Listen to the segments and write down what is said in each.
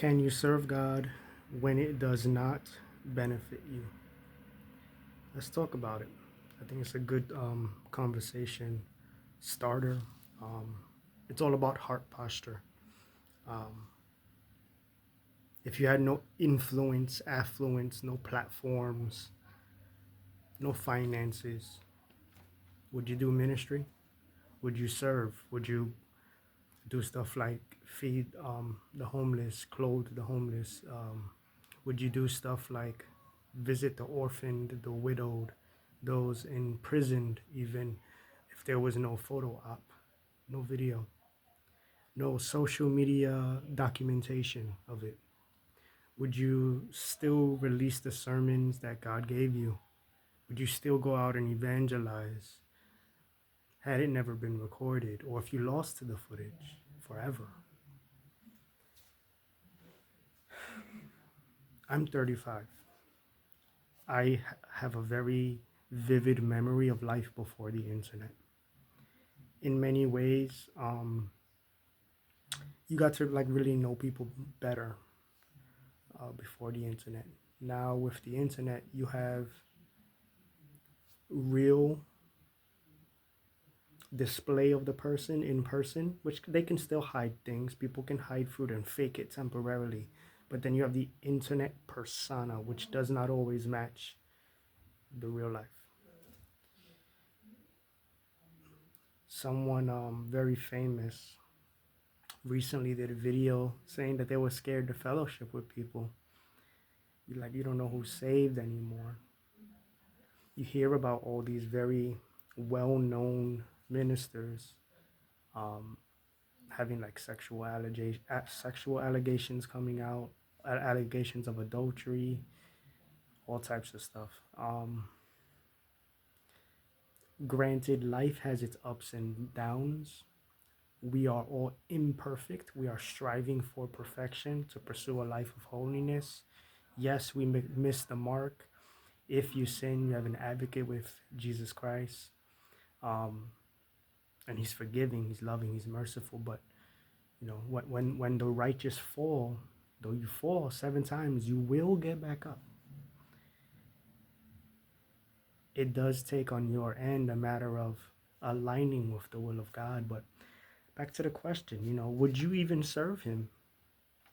Can you serve God when it does not benefit you? Let's talk about it. I think it's a good conversation starter. Um, it's all about heart posture. Um, if you had no influence, affluence, no platforms, no finances, would you do ministry? Would you serve? Would you do stuff like feed the homeless, clothe the homeless? Would you do stuff like visit the orphaned, the widowed, those imprisoned, even if there was no photo op, no video, no social media documentation of it? Would you still release the sermons that God gave you? Would you still go out and evangelize had it never been recorded, or if you lost the footage forever? I'm 35. I have a very vivid memory of life before the internet. In many ways, you got to like really know people better before the internet. Now with the internet, you have real display of the person in person, which they can still hide things. People can hide food and fake it temporarily. But then you have the internet persona, which does not always match the real life. Someone very famous recently did a video saying that they were scared to fellowship with people. You like you don't know who's saved anymore. You hear about all these very well-known ministers um, having like sexual allegations coming out, allegations of adultery, all types of stuff. Granted, life has its ups and downs. We are all imperfect. We are striving for perfection to pursue a life of holiness. Yes, we miss the mark. If you sin, you have an advocate with Jesus Christ. Um, and he's forgiving, he's loving, he's merciful. But you know, when the righteous fall, though you fall 7 times, you will get back up. It does take on your end a matter of aligning with the will of God. But back to the question, you know, would you even serve him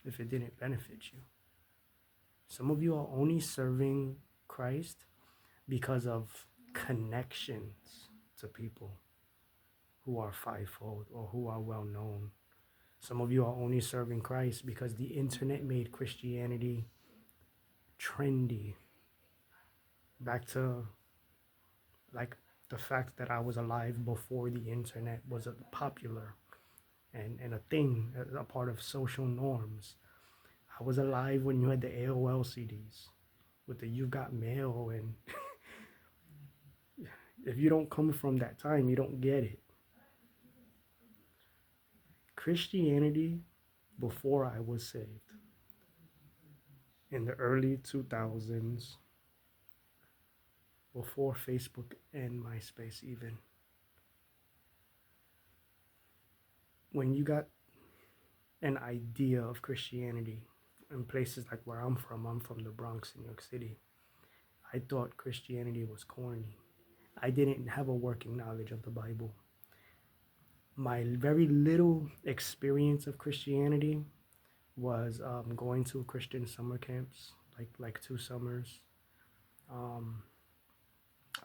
if it didn't benefit you? Some of you are only serving Christ because of connections to people who are fivefold or who are well known. Some of you are only serving Christ because the internet made Christianity trendy. Back to like the fact that I was alive before the internet was popular and a thing, a part of social norms. I was alive when you had the AOL CDs with the You Got Mail, and if you don't come from that time, you don't get it. Christianity, before I was saved, in the early 2000s, before Facebook and MySpace even, when you got an idea of Christianity in places like where I'm from the Bronx in New York City, I thought Christianity was corny. I didn't have a working knowledge of the Bible. My very little experience of Christianity was going to Christian summer camps, like 2 summers. Um,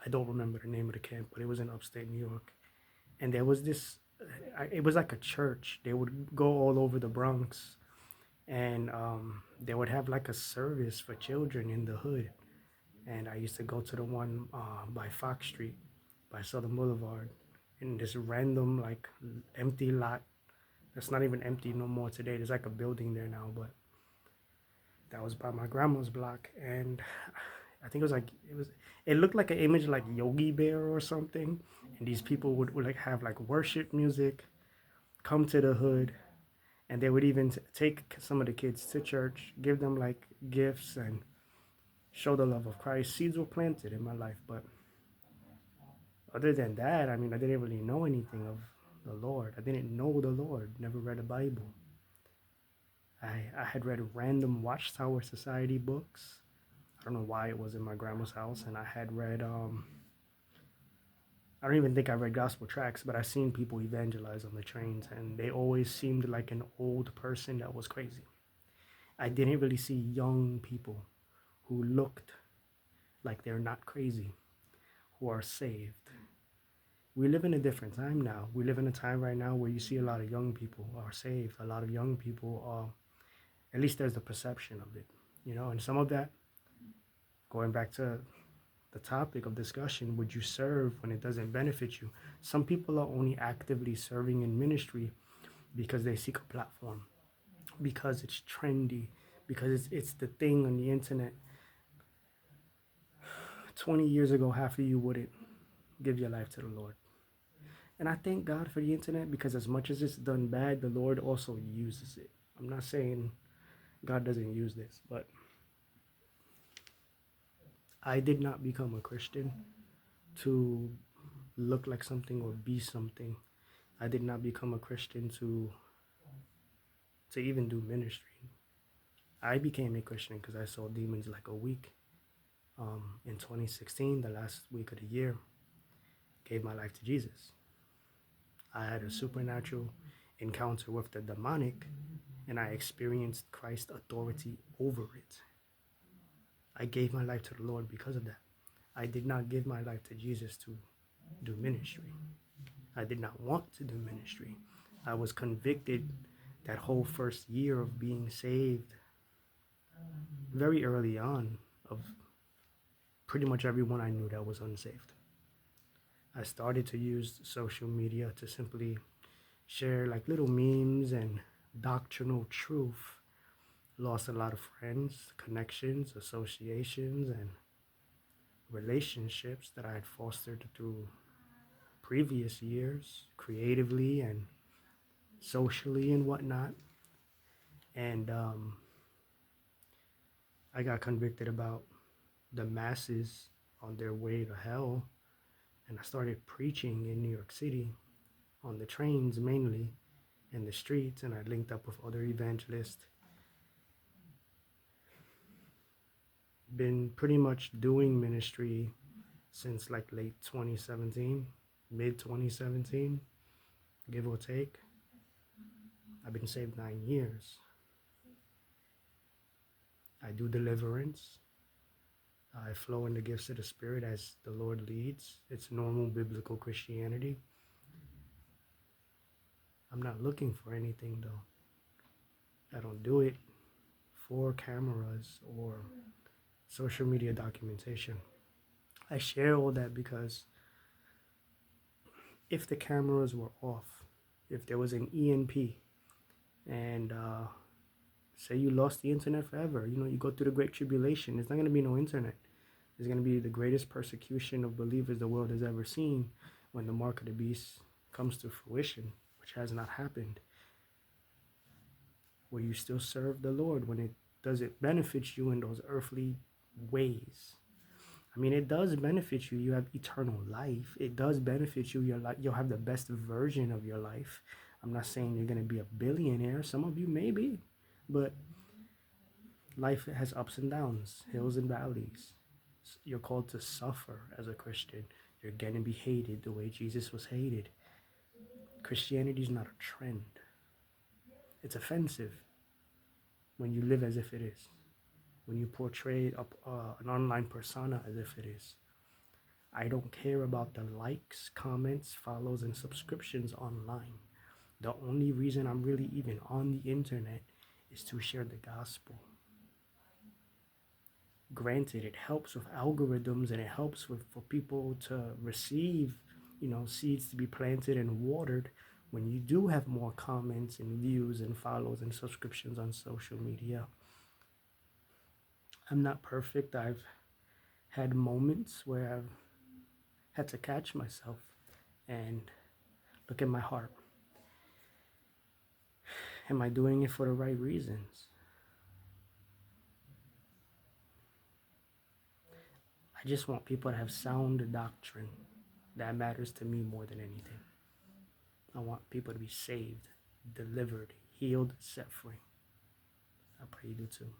I don't remember the name of the camp, but it was in upstate New York, and there was this. It was like a church. They would go all over the Bronx, and they would have like a service for children in the hood. And I used to go to the one by Fox Street, by Southern Boulevard, in this random like empty lot. That's not even empty no more today. There's like a building there now, but that was by my grandma's block, and I think it looked like an image like Yogi Bear or something, and these people would like have like worship music, come to the hood, and they would even take some of the kids to church, give them like gifts and show the love of Christ. Seeds were planted in my life, but other than that, I mean, I didn't really know anything of the Lord. I didn't know the Lord, never read a Bible. I had read random Watchtower Society books. I don't know why it was in my grandma's house, and I had read I don't even think I read gospel tracks, but I seen people evangelize on the trains, and they always seemed like an old person that was crazy. I didn't really see young people who looked like they're not crazy, who are saved. We live in a different time now. We live in a time right now where you see a lot of young people are saved. A lot of young people are, at least there's the perception of it, and some of that, going back to the topic of discussion, would you serve when it doesn't benefit you? Some people are only actively serving in ministry because they seek a platform, because it's trendy, because it's the thing on the internet. 20 years ago, half of you wouldn't give your life to the Lord. And I thank God for the internet, because as much as it's done bad, the Lord also uses it. I'm not saying God doesn't use this, but I did not become a Christian to look like something or be something. I did not become a Christian to even do ministry. I became a Christian because I saw demons like a week. In 2016, the last week of the year, gave my life to Jesus. I had a supernatural encounter with the demonic, and I experienced Christ's authority over it. I gave my life to the Lord because of that. I did not give my life to Jesus to do ministry. I did not want to do ministry. I was convicted that whole first year of being saved, very early on, of pretty much everyone I knew that was unsaved. I started to use social media to simply share like little memes and doctrinal truth. Lost a lot of friends, connections, associations, and relationships that I had fostered through previous years, creatively and socially and whatnot. And I got convicted about the masses on their way to hell. And I started preaching in New York City, on the trains mainly, in the streets, and I linked up with other evangelists. Been pretty much doing ministry since like late 2017, mid 2017, give or take. I've been saved 9 years. I do deliverance. I flow in the gifts of the Spirit as the Lord leads. It's normal biblical Christianity. I'm not looking for anything though. I don't do it for cameras or social media documentation. I share all that because if the cameras were off, if there was an EMP, and say you lost the internet forever, you go through the Great Tribulation, there's not going to be no internet. There's going to be the greatest persecution of believers the world has ever seen when the mark of the beast comes to fruition, which has not happened. Will you still serve the Lord when it doesn't benefit you in those earthly ways? I mean, it does benefit you. You have eternal life. It does benefit you. You'll have the best version of your life. I'm not saying you're going to be a billionaire. Some of you may be, but life has ups and downs, hills and valleys. You're called to suffer as a Christian. You're going to be hated the way Jesus was hated. Christianity is not a trend. It's offensive when you live as if it is, when you portray an online persona as if it is. I don't care about the likes, comments, follows, and subscriptions online. The only reason I'm really even on the internet is to share the gospel. Granted, it helps with algorithms and it helps for people to receive, seeds to be planted and watered when you do have more comments and views and follows and subscriptions on social media. I'm not perfect. I've had moments where I've had to catch myself and look at my heart. Am I doing it for the right reasons? I just want people to have sound doctrine. That matters to me more than anything. I want people to be saved, delivered, healed, set free. I pray you do too.